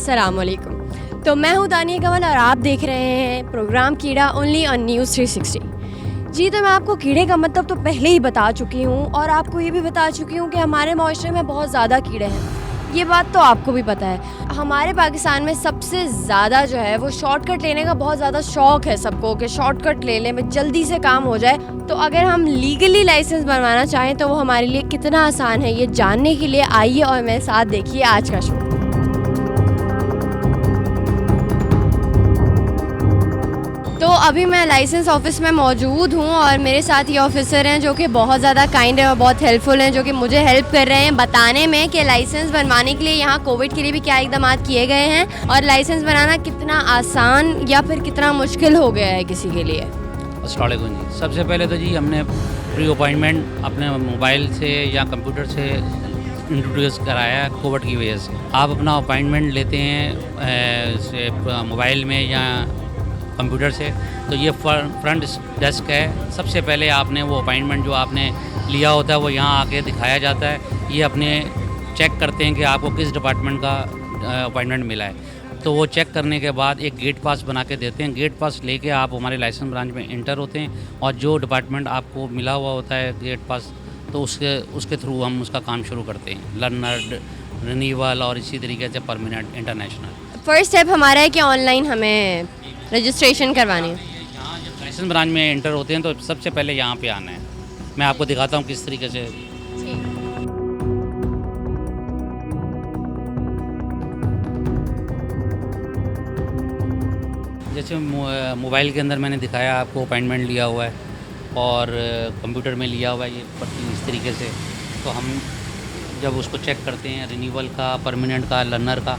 अस्सलामुअलैकुम। तो मैं हूँ दानिया कमल और आप देख रहे हैं प्रोग्राम कीड़ा ओनली ऑन न्यूज़ 360। जी, तो मैं आपको कीड़े का मतलब तो पहले ही बता चुकी हूँ और आपको ये भी बता चुकी हूँ कि हमारे माशरे में बहुत ज़्यादा कीड़े हैं। ये बात तो आपको भी पता है। हमारे पाकिस्तान में सबसे ज़्यादा जो है वो शॉर्टकट लेने का बहुत ज़्यादा शौक़ है सबको कि शॉर्टकट ले लें, जल्दी से काम हो जाए। तो अगर हम लीगली लाइसेंस बनवाना चाहें तो वो हमारे लिए कितना आसान है, ये जानने के लिए आइए और मेरे साथ देखिए आज का शो। तो अभी मैं लाइसेंस ऑफिस में मौजूद हूँ और मेरे साथ ये ऑफिसर हैं जो कि बहुत ज़्यादा काइंड है और बहुत हेल्पफुल हैं, जो कि मुझे हेल्प कर रहे हैं बताने में कि लाइसेंस बनवाने के लिए यहाँ कोविड के लिए भी क्या इकदाम किए गए हैं और लाइसेंस बनाना कितना आसान या फिर कितना मुश्किल हो गया है किसी के लिए। अस्सलाम वालेकुम जी। सबसे पहले तो जी हमने प्री अपॉइंटमेंट अपने मोबाइल से या कंप्यूटर से इंट्रोड्यूस कराया कोविड की वजह से। आप अपना अपॉइंटमेंट लेते हैं मोबाइल में या कंप्यूटर से, तो ये फ्रंट डेस्क है। सबसे पहले आपने वो अपॉइंटमेंट जो आपने लिया होता है वो यहाँ आके दिखाया जाता है। ये अपने चेक करते हैं कि आपको किस डिपार्टमेंट का अपॉइंटमेंट मिला है। तो वो चेक करने के बाद एक गेट पास बना के देते हैं। गेट पास लेके आप हमारे लाइसेंस ब्रांच में इंटर होते हैं और जो डिपार्टमेंट आपको मिला हुआ होता है गेट पास, तो उसके थ्रू हम उसका काम शुरू करते हैं, लर्नर, रिन्यूअल और इसी तरीके से परमानेंट, इंटरनेशनल। फर्स्ट स्टेप हमारा है कि ऑनलाइन हमें रजिस्ट्रेशन करवानी है। यहाँ जब लाइसेंस ब्रांच में एंटर होते हैं तो सबसे पहले यहाँ पे आना है। मैं आपको दिखाता हूँ किस तरीके से। जैसे मोबाइल के अंदर मैंने दिखाया आपको अपॉइंटमेंट लिया हुआ है और कंप्यूटर में लिया हुआ है ये पर्ची इस तरीके से। तो हम जब उसको चेक करते हैं रिन्यूअल का, परमानेंट का, लर्नर का,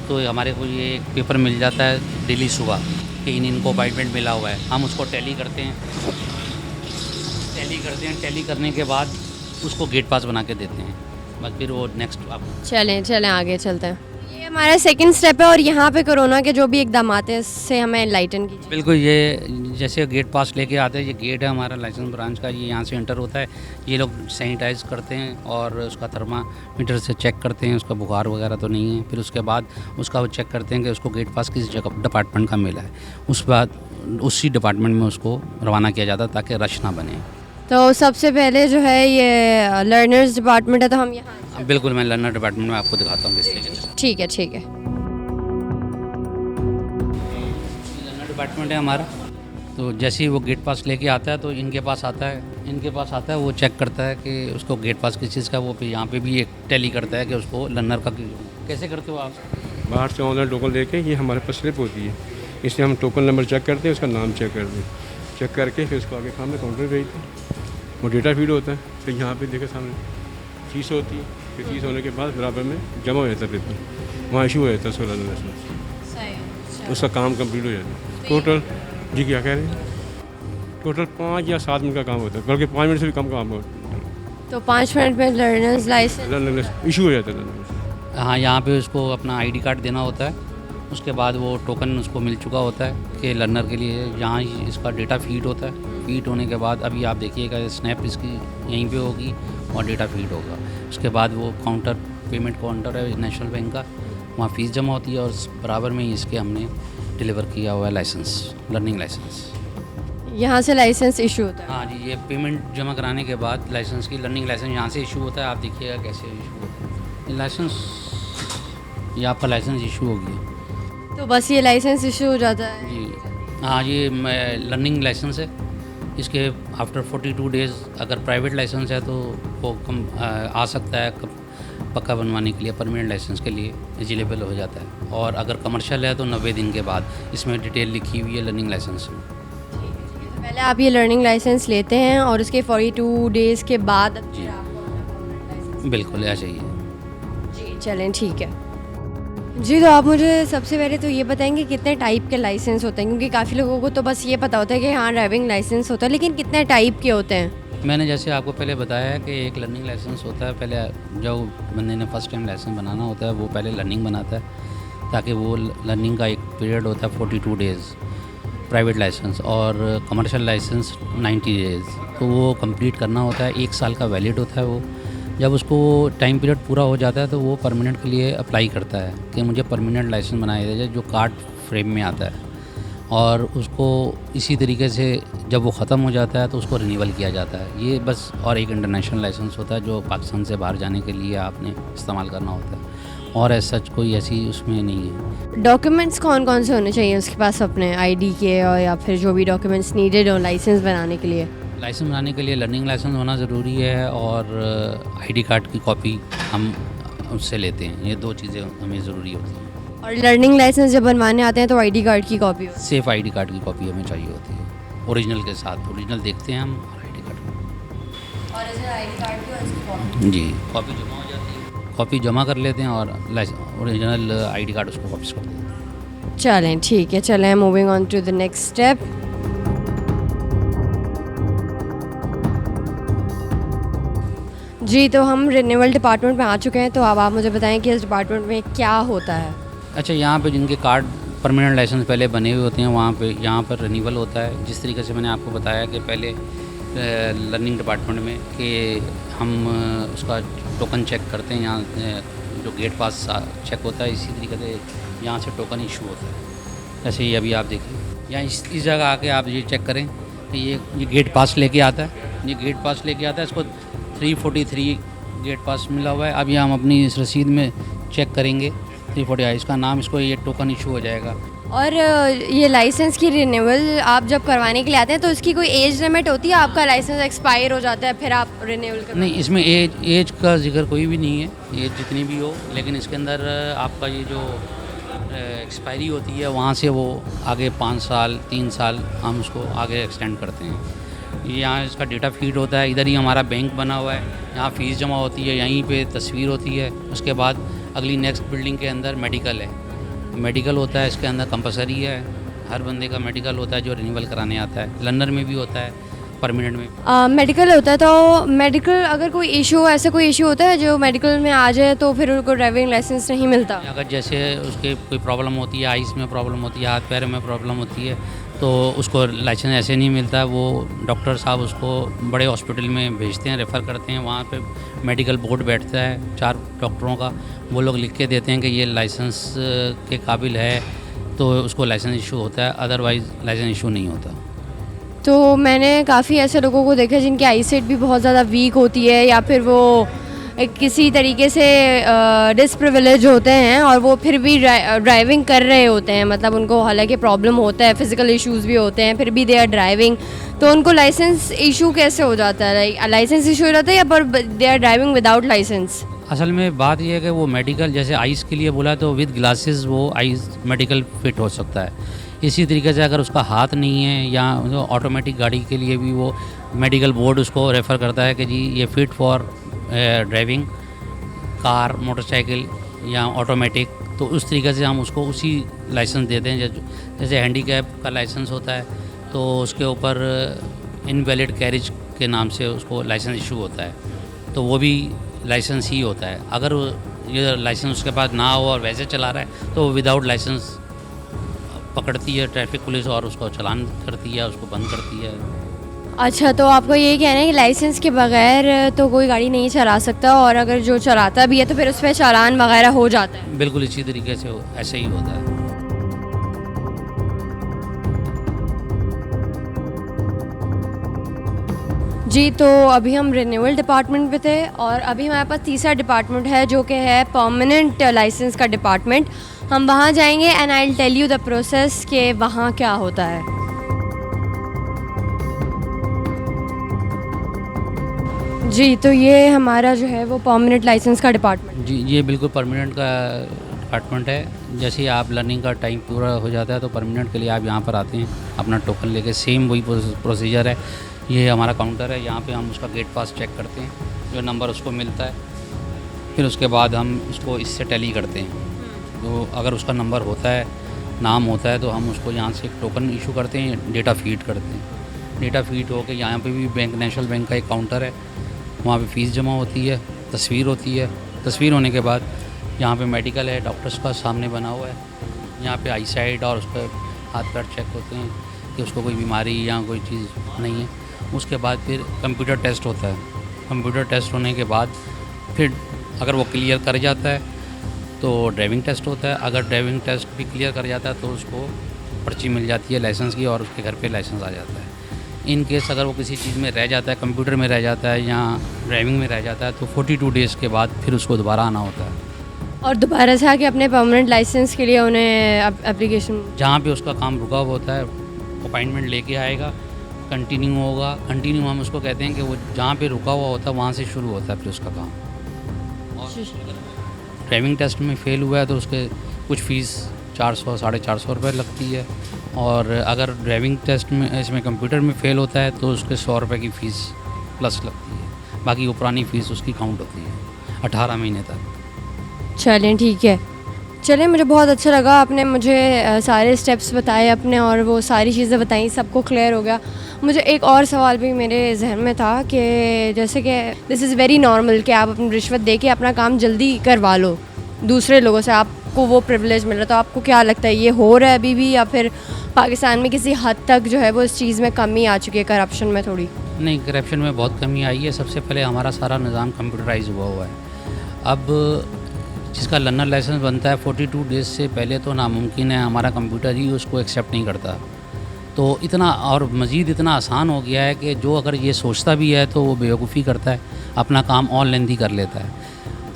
तो हमारे को ये एक पेपर मिल जाता है डेली सुबह कि इनको अपॉइंटमेंट मिला हुआ है। हम उसको टैली करते हैं। टैली करने के बाद उसको गेट पास बना के देते हैं। बस फिर वो नेक्स्ट आप चलें आगे चलते हैं। ये हमारा सेकंड स्टेप है और यहाँ पे कोरोना के जो भी इकदाम हैं इससे हमें एनलाइटन कीजिए। बिल्कुल, ये जैसे गेट पास लेके आते हैं, ये गेट है हमारा लाइसेंस ब्रांच का, ये यहाँ से एंटर होता है। ये लोग सैनिटाइज करते हैं और उसका थर्मामीटर से चेक करते हैं उसका बुखार वगैरह तो नहीं है। फिर उसके बाद उसका वो चेक करते हैं कि उसको गेट पास किस जगह डिपार्टमेंट का मिला है। उस बाद उसी डिपार्टमेंट में उसको रवाना किया जाता है ताकि रश ना बने। तो सबसे पहले जो है ये लर्नर्स डिपार्टमेंट है, तो हम यहाँ बिल्कुल, मैं लर्नर डिपार्टमेंट में आपको दिखाता हूँ किस तरीके से। ठीक है। लर्नर डिपार्टमेंट है हमारा। तो जैसे ही वो गेट पास लेके आता है तो इनके पास आता है, वो चेक करता है कि उसको गेट पास किस चीज़ का, वो फिर यहाँ पे भी एक टैली करता है कि उसको लर्नर का। कैसे करते हो आप? बाहर से ऑनलाइन टोकन लेके ये हमारे पास स्लिप होती है, इसलिए हम टोकन नंबर चेक करते हैं, उसका नाम चेक करते हैं, चेक करके फिर उसको आगे सामने काउंटर भेजते हैं। वो डेटा फीड होता है, फिर यहाँ पे देखे सामने फीस होती है, फिर फीस होने के बाद बराबर में जमा हो जाता है पेपर, वहाँ इशू हो जाता है 16 नंबर, उसका काम कंप्लीट हो जाता है। टोटल जी क्या कह रहे हैं, टोटल 5 या 7 मिनट का काम होता है, बल्कि 5 मिनट से भी कम काम होता है। तो 5 मिनट में लर्नर्स लाइसेंस इशू हो जाता है। हाँ, यहाँ पे उसको अपना आईडी कार्ड देना होता है। उसके बाद वो टोकन उसको मिल चुका होता है कि लर्नर के लिए यहाँ ही इसका डेटा फीड होता है। फीड होने के बाद अभी आप देखिएगा स्नैप इसकी यहीं पे होगी और डेटा फीड होगा। उसके बाद वो काउंटर, पेमेंट काउंटर है नेशनल बैंक का, वहाँ फ़ीस जमा होती है और बराबर में ही इसके हमने डिलीवर किया हुआ है लाइसेंस, लर्निंग लाइसेंस। यहाँ से लाइसेंस इशू होता है? हाँ जी, ये पेमेंट जमा कराने के बाद लाइसेंस की, लर्निंग लाइसेंस यहाँ से इशू होता है। आप देखिएगा कैसे इशू होता है ये लाइसेंस, ये आपका लाइसेंस इशू हो गया। तो बस ये लाइसेंस इशू हो जाता है जी। हाँ, ये लर्निंग लाइसेंस है। इसके आफ्टर 42 डेज़ अगर प्राइवेट लाइसेंस है तो वो आ सकता है पक्का बनवाने के लिए, परमानेंट लाइसेंस के लिए एलिजिबल हो जाता है। और अगर कमर्शियल है तो 90 दिन के बाद, इसमें डिटेल लिखी हुई है लर्निंग लाइसेंस में। तो पहले आप ये लर्निंग लाइसेंस लेते हैं और उसके 42 डेज़ के बाद जी बिल्कुल ऐसा ही है जी। चलें, ठीक है जी। तो आप मुझे सबसे पहले तो ये बताएंगे कितने टाइप के लाइसेंस होते हैं, क्योंकि काफ़ी लोगों को तो बस ये पता होता है कि हाँ ड्राइविंग लाइसेंस होता है, लेकिन कितने टाइप के होते हैं? मैंने जैसे आपको पहले बताया है कि एक लर्निंग लाइसेंस होता है। पहले जो बंदे ने फर्स्ट टाइम लाइसेंस बनाना होता है वो पहले लर्निंग बनाता है, ताकि वो लर्निंग का एक पीरियड होता है 42 डेज़ प्राइवेट लाइसेंस, और कमर्शियल लाइसेंस 90 डेज़। तो वो कंप्लीट करना होता है, 1 साल का वैलिड होता है वो। जब उसको टाइम पीरियड पूरा हो जाता है तो वो परमानेंट के लिए अप्लाई करता है कि मुझे परमानेंट लाइसेंस बनाया दीजिए, जो कार्ड फ्रेम में आता है। और उसको इसी तरीके से जब वो ख़त्म हो जाता है तो उसको रिन्यूअल किया जाता है। ये बस, और एक इंटरनेशनल लाइसेंस होता है जो पाकिस्तान से बाहर जाने के लिए आपने इस्तेमाल करना होता है, और ऐसा सच कोई ऐसी उसमें नहीं है। डॉक्यूमेंट्स कौन कौन से होने चाहिए उसके पास अपने आईडी के, और या फिर जो भी डॉक्यूमेंट्स नीडेड हो लाइसेंस बनाने के लिए? लाइसेंस बनाने के लिए लर्निंग लाइसेंस होना ज़रूरी है, और आईडी कार्ड की कॉपी हम उससे लेते हैं। ये 2 चीज़ें हमें ज़रूरी होती हैं। और लर्निंग लाइसेंस जब बनवाने आते हैं तो आईडी कार्ड की कॉपी? सेफ आईडी कार्ड की कॉपी हमें चाहिए होती है, ओरिजिनल के साथ। ओरिजिनल देखते हैं हम, और आईडी कार्ड, और आईडी कार्ड की उसकी कॉपी? जी, कॉपी जमा हो जाती है, कॉपी जमा कर लेते हैं और ओरिजिनल आईडी कार्ड उसको वापस कर देते हैं। चलें, ठीक है, चलें moving on to the next step. जी, तो हम रिन्यूअल डिपार्टमेंट में आ चुके हैं, तो अब आप मुझे बताएं कि इस डिपार्टमेंट में क्या होता है? अच्छा, यहाँ पे जिनके कार्ड परमानेंट लाइसेंस पहले बने हुए होते हैं वहाँ पे यहाँ पर रिन्यूअल होता है। जिस तरीके से मैंने आपको बताया कि पहले लर्निंग डिपार्टमेंट में कि हम उसका टोकन चेक करते हैं, यहाँ जो गेट पास चेक होता है, इसी तरीके से यहाँ से टोकन इशू होता है। जैसे ये अभी आप देखिए, यहाँ इस जगह आके आप ये चेक करें कि ये गेट पास लेके आता है, ये गेट पास लेके आता है, इसको 343 गेट पास मिला हुआ है। अभी हम अपनी इस रसीद में चेक करेंगे 340, इसका नाम, इसको ये टोकन इशू हो जाएगा। और ये लाइसेंस की रिन्यूअल आप जब करवाने के लिए आते हैं तो इसकी कोई एज लिमिट होती है? आपका लाइसेंस एक्सपायर हो जाता है फिर आप रिन्यूअल कर? नहीं, इसमें एज का जिक्र कोई भी नहीं है, एज जितनी भी हो, लेकिन इसके अंदर आपका ये जो एक्सपायरी होती है वहाँ से वो आगे 5 साल 3 साल हम उसको आगे एक्सटेंड करते हैं। यहाँ इसका डेटा फीड होता है, इधर ही हमारा बैंक बना हुआ है, यहाँ फ़ीस जमा होती है, यहीं पे तस्वीर होती है। उसके बाद अगली नेक्स्ट बिल्डिंग के अंदर मेडिकल है, मेडिकल होता है, इसके अंदर कंपलसरी है, हर बंदे का मेडिकल होता है जो रिन्यूअल कराने आता है। लर्नर में भी होता है, परमानेंट में मेडिकल होता है। तो मेडिकल अगर कोई इशू, ऐसा कोई इशू होता है जो मेडिकल में आ जाए तो फिर उनको ड्राइविंग लाइसेंस नहीं मिलता? अगर जैसे उसके कोई प्रॉब्लम होती है, आइस में प्रॉब्लम होती है, हाथ पैर में प्रॉब्लम होती है, तो उसको लाइसेंस ऐसे नहीं मिलता। वो डॉक्टर साहब उसको बड़े हॉस्पिटल में भेजते हैं, रेफ़र करते हैं, वहाँ पे मेडिकल बोर्ड बैठता है 4 डॉक्टरों का, वो लोग लिख के देते हैं कि ये लाइसेंस के काबिल है, तो उसको लाइसेंस इशू होता है, अदरवाइज़ लाइसेंस इशू नहीं होता। तो मैंने काफ़ी ऐसे लोगों को देखा जिनकी आईसाइट भी बहुत ज़्यादा वीक होती है, या फिर वो किसी तरीके से डिसप्रिविलेज होते हैं और वो फिर भी ड्राइविंग कर रहे होते हैं। मतलब उनको हालांकि प्रॉब्लम होता है, फिज़िकल इश्यूज़ भी होते हैं, फिर भी दे आर ड्राइविंग, तो उनको लाइसेंस इशू कैसे हो जाता है? लाइसेंस इशू हो जाता है या पर they are driving without licence? असल में बात यह है कि वो मेडिकल, जैसे आइस के लिए बोला तो विद ग्लासेस वो आइस मेडिकल फिट हो सकता है। इसी तरीके से अगर उसका हाथ नहीं है या ऑटोमेटिक गाड़ी के लिए भी वो मेडिकल बोर्ड उसको रेफ़र करता है कि जी ये fit for driving car, motorcycle या ऑटोमेटिक, तो उस तरीके से हम उसको उसी लाइसेंस देते हैं। जैसे हैंडीकैप का लाइसेंस होता है तो उसके ऊपर इनवैलिड कैरेज के नाम से उसको लाइसेंस इशू होता है, तो वो भी लाइसेंस ही होता है। अगर ये लाइसेंस उसके पास ना हो और वैसे चला रहा है तो विदाउट लाइसेंस पकड़ती है ट्रैफिक पुलिस और उसको चालान करती है, उसको बंद करती है। अच्छा, तो आपको ये कहना है कि लाइसेंस के बगैर तो कोई गाड़ी नहीं चला सकता, और अगर जो चलाता भी है तो फिर उस पर चालान वगैरह हो जाता है? बिल्कुल इसी तरीके से ऐसे ही होता है। जी, तो अभी हम रिन्यूअल डिपार्टमेंट पे थे और अभी हमारे पास तीसरा डिपार्टमेंट है जो कि है परमानेंट लाइसेंस का डिपार्टमेंट। हम वहाँ जाएंगे and I will tell you the process कि वहाँ क्या होता है। जी, तो ये हमारा जो है वो परमानेंट लाइसेंस का डिपार्टमेंट। जी, ये बिल्कुल परमानेंट का डिपार्टमेंट है। जैसे ही आप लर्निंग का टाइम पूरा हो जाता है तो परमानेंट के लिए आप यहाँ पर आते हैं अपना टोकन लेके। सेम वही प्रोसीजर है। ये हमारा काउंटर है, यहाँ पे हम उसका गेट पास चेक करते हैं, जो नंबर उसको मिलता है, फिर उसके बाद हम उसको इससे टैली करते हैं। तो अगर उसका नंबर होता है, नाम होता है, तो हम उसको यहाँ से एक टोकन इशू करते हैं, डेटा फीड करते हैं। डेटा फीड हो के यहाँ पे भी बैंक, नेशनल बैंक का एक काउंटर है, वहाँ पे फ़ीस जमा होती है, तस्वीर होती है। तस्वीर होने के बाद यहाँ पे मेडिकल है, डॉक्टर्स का सामने बना हुआ है, यहाँ पे आई साइड और उसका हाथ पैर चेक होते हैं कि उसको कोई बीमारी या कोई चीज़ नहीं है। उसके बाद फिर कंप्यूटर टेस्ट होता है। कंप्यूटर टेस्ट होने के बाद फिर अगर वो क्लियर कर जाता है तो ड्राइविंग टेस्ट होता है। अगर ड्राइविंग टेस्ट भी क्लियर कर जाता है तो उसको पर्ची मिल जाती है लाइसेंस की और उसके घर पे लाइसेंस आ जाता है। इन केस अगर वो किसी चीज़ में रह जाता है, कंप्यूटर में रह जाता है या ड्राइविंग में रह जाता है, तो 42 डेज़ के बाद फिर उसको दोबारा आना होता है। और दोबारा से आके अपने परमानेंट लाइसेंस के लिए उन्हें एप्लीकेशन, जहाँ पे उसका काम रुका हुआ होता है अपॉइंटमेंट लेके आएगा, कंटिन्यू होगा। कंटिन्यू हम उसको कहते हैं कि वो जहाँ पे रुका हुआ होता है वहाँ से शुरू होता है फिर उसका काम। और ड्राइविंग टेस्ट में फ़ेल हुआ है तो उसके कुछ फ़ीस 400 450 रुपये लगती है। और अगर ड्राइविंग टेस्ट में इसमें कंप्यूटर में फ़ेल होता है तो उसके 100 रुपये की फ़ीस प्लस लगती है। बाकी वो पुरानी फ़ीस उसकी काउंट होती है 18 महीने तक। चलें ठीक है। चलें, मुझे बहुत अच्छा लगा, आपने मुझे सारे स्टेप्स बताए अपने और वो सारी चीज़ें बताई, सबको क्लियर हो गया। मुझे एक और सवाल भी मेरे जहन में था कि जैसे कि दिस इज़ वेरी नॉर्मल कि आप अपनी रिश्वत दे के अपना काम जल्दी करवा लो दूसरे लोगों से, आपको वो प्रिविलेज मिल रहा, तो आपको क्या लगता है ये हो रहा है अभी भी, या फिर पाकिस्तान में किसी हद तक जो है वो इस चीज़ में कमी आ चुकी है, करप्शन में थोड़ी? नहीं, करप्शन में बहुत कमी आई है। सबसे पहले हमारा सारा निज़ाम कंप्यूटराइज हुआ है। अब जिसका लर्नर लाइसेंस बनता है 42 डेज़ से पहले तो नामुमकिन है, हमारा कंप्यूटर ही उसको एक्सेप्ट नहीं करता। तो इतना और मज़ीद इतना आसान हो गया है कि जो अगर ये सोचता भी है तो वो बेवकूफ़ी करता है, अपना काम ऑनलाइन ही कर लेता है।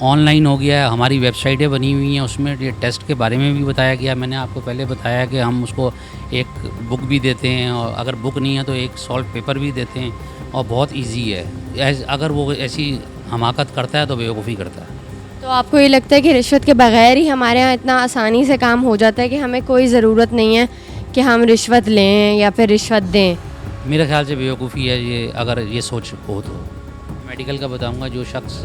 ऑनलाइन हो गया है, हमारी वेबसाइटें बनी हुई हैं, उसमें ये टेस्ट के बारे में भी बताया गया। मैंने आपको पहले बताया कि हम उसको एक बुक भी देते हैं और अगर बुक नहीं है तो एक सॉल्व पेपर भी देते हैं और बहुत ईजी है। अगर वो ऐसी हमाकत करता है तो बेवकूफ़ी करता है। तो आपको ये लगता है कि रिश्वत के बगैर ही हमारे यहाँ इतना आसानी से काम हो जाता है कि हमें कोई ज़रूरत नहीं है कि हम रिश्वत लें या फिर रिश्वत दें? मेरे ख्याल से बेवकूफ़ी है ये, अगर ये सोच हो तो। मेडिकल का बताऊंगा, जो शख्स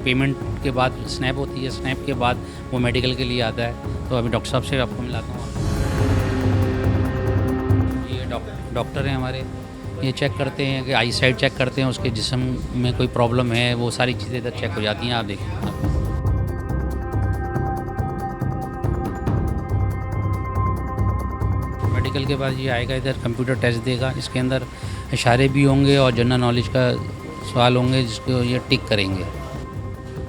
पेमेंट के बाद स्नैप होती है, स्नैप के बाद वो मेडिकल के लिए आता है, तो अभी डॉक्टर साहब से आपको मिलाता हूँ। ये डॉक्टर हैं हमारे, ये चेक करते हैं कि आई साइट चेक करते हैं, उसके जिस्म में कोई प्रॉब्लम है, वो सारी चीज़ें इधर चेक हो जाती हैं। आप देखिए, मेडिकल के बाद ये आएगा, इधर कंप्यूटर टेस्ट देगा, इसके अंदर इशारे भी होंगे और जनरल नॉलेज का सवाल होंगे जिसको ये टिक करेंगे।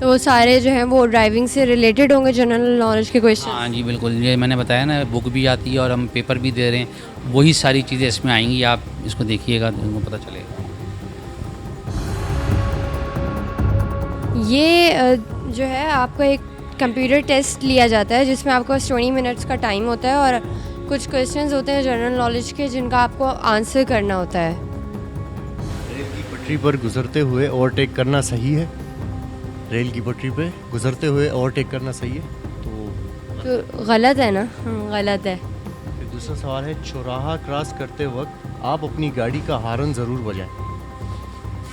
तो वो सारे जो हैं वो ड्राइविंग से रिलेटेड होंगे, जनरल नॉलेज के क्वेश्चन? हाँ जी बिल्कुल, ये मैंने बताया ना, बुक भी आती है और हम पेपर भी दे रहे हैं, वही सारी चीज़ें इसमें आएंगी। आप इसको देखिएगा तो आपको पता चलेगा। ये जो है आपका एक कंप्यूटर टेस्ट लिया जाता है जिसमें आपको 20 मिनट्स का टाइम होता है और कुछ क्वेश्चंस होते हैं जनरल नॉलेज के जिनका आपको आंसर करना होता है। रेल की पटरी पर गुजरते हुए ओवरटेक करना सही है? रेल की पटरी पे गुजरते हुए ओवरटेक करना सही है? तो गलत है ना? गलत है। फिर दूसरा सवाल है, चौराहा क्रॉस करते वक्त आप अपनी गाड़ी का हॉर्न ज़रूर बजाएं।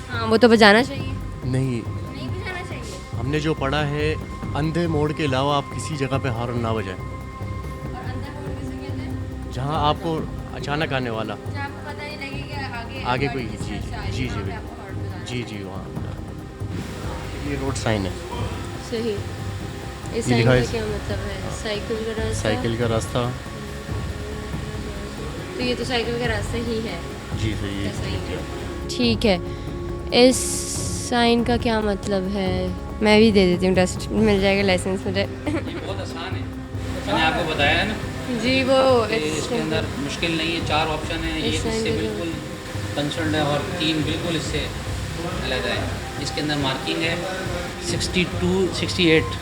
हाँ, वो तो बजाना चाहिए। नहीं बजाना चाहिए। हमने जो पढ़ा है, अंधे मोड़ के अलावा आप किसी जगह पे हॉर्न ना बजाएं जहाँ आपको अचानक आने वाला आगे कोई जी जी जी जी वहाँ ये रोड साइन है। सही। इस ये साइन लिखा का है क्या मतलब है? साइकिल का रास्ता? साइकिल का रास्ता। तो ये तो साइकिल का रास्ता ही है। जी सही है। ठीक है। इस साइन का क्या मतलब है? मैं भी दे देती हूँ, टेस्ट मिल जाएगा लाइसेंस मुझे। ये बहुत आसान है, मैंने आपको बताया है ना जी, वो इसके अंदर मुश्किल नहीं है। 4 ऑप्शन है, एक इससे बिल्कुल कंसर्न है और 3 बिल्कुल इससे अलग है। इसके अंदर मार्किंग है 62 68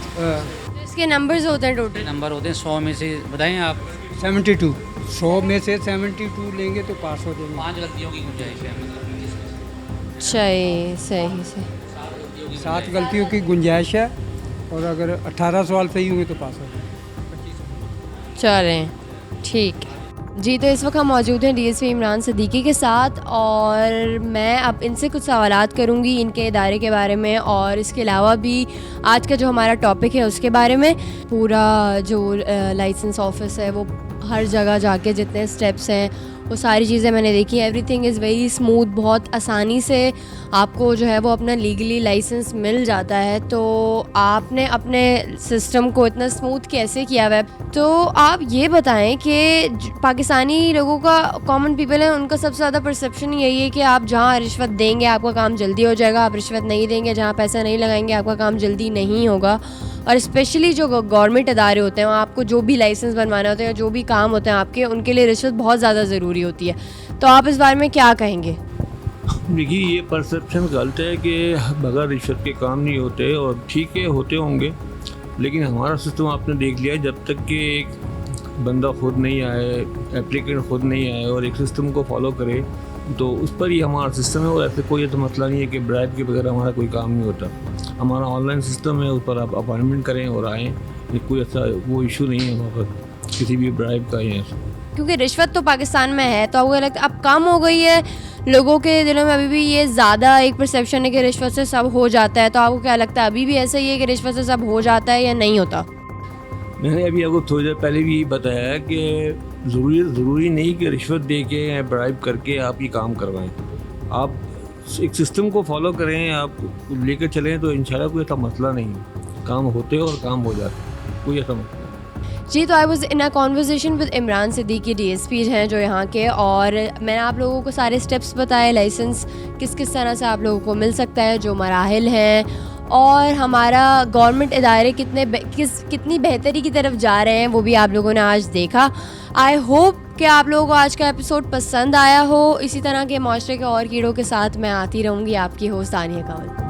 तो इसके नंबर्स होते हैं टोटल? नंबर होते हैं 100 में से। बताएं आप? 72, 100 में से 72 लेंगे तो पास हो जाएंगे। 5 गलतियों की गुंजाइश है, मतलब सही सही से 7 गलतियों की गुंजाइश है और अगर 18 सवाल सही होंगे तो पास हो जाएंगे। चलें ठीक है जी। तो इस वक्त हम मौजूद हैं डीएसपी इमरान सिद्दीकी के साथ और मैं अब इनसे कुछ सवालात करूंगी इनके इदारे के बारे में और इसके अलावा भी आज का जो हमारा टॉपिक है उसके बारे में। पूरा जो लाइसेंस ऑफिस है वो हर जगह जाके जितने स्टेप्स हैं वो सारी चीज़ें मैंने देखी। एवरीथिंग इज़ वेरी स्मूथ, बहुत आसानी से आपको जो है वो अपना लीगली लाइसेंस मिल जाता है। तो आपने अपने सिस्टम को इतना स्मूथ कैसे किया हुआ है? तो आप ये बताएं कि पाकिस्तानी लोगों का, कॉमन पीपल है, उनका सबसे ज़्यादा परसेप्शन यही है कि आप जहाँ रिश्वत देंगे आपका काम जल्दी हो जाएगा, आप रिश्वत नहीं देंगे, जहाँ पैसा नहीं लगाएंगे आपका काम जल्दी नहीं होगा। और स्पेशली जो गवर्नमेंट इदारे होते हैं, आपको जो भी लाइसेंस बनवाना होते हैं, जो भी काम होते हैं आपके, उनके लिए रिश्वत बहुत ज़्यादा ज़रूरी होती है। तो आप इस बारे में क्या कहेंगे? देखिए, ये परसेप्शन गलत है कि बगैर रिश्वत के काम नहीं होते, और ठीक है होते होंगे, लेकिन हमारा सिस्टम आपने देख लिया, जब तक कि एक बंदा खुद नहीं आए, एप्लीकेंट खुद नहीं आए और एक सिस्टम को फॉलो करे, तो उस पर ही हमारा सिस्टम है। और ऐसे कोई तो मसला नहीं है कि ब्राइब के बगैर हमारा कोई काम नहीं होता। हमारा ऑनलाइन सिस्टम है, उस पर आप अपॉइंटमेंट करें और आएँ, ये कोई ऐसा वो इशू नहीं है वहाँ पर किसी भी ब्राइब का या क्योंकि रिश्वत तो पाकिस्तान में है, तो आपको लगता है अब कम हो गई है? लोगों के दिलों में अभी भी ये ज़्यादा एक परसेप्शन है कि रिश्वत से सब हो जाता है। तो आपको क्या लगता है, अभी भी ऐसा ही है कि रिश्वत से सब हो जाता है या नहीं होता? मैंने अभी आपको थोड़ी देर पहले भी बताया है कि ज़रूरी नहीं कि रिश्वत दे के या ब्राइब करके आप ये काम करवाएं। आप एक सिस्टम को फॉलो करें, आप लेकर चलें, तो इंशाल्लाह कोई ऐसा मसला नहीं है। काम होते और काम हो जाते, कोई ऐसा मसला। जी, तो I was in a conversation with Imran Siddiqui, DSP हैं जो यहाँ के, और मैंने आप लोगों को सारे स्टेप्स बताए, लाइसेंस किस किस तरह से आप लोगों को मिल सकता है, जो मराहिल हैं, और हमारा गवर्नमेंट इदारे कितनी बेहतरी की तरफ जा रहे हैं, वो भी आप लोगों ने आज देखा। आई होप कि आप लोगों को आज का एपिसोड पसंद आया हो। इसी तरह के माशरे के और कीड़ों के साथ मैं आती रहूँगी, आपकी होस्ट दानिया कावल।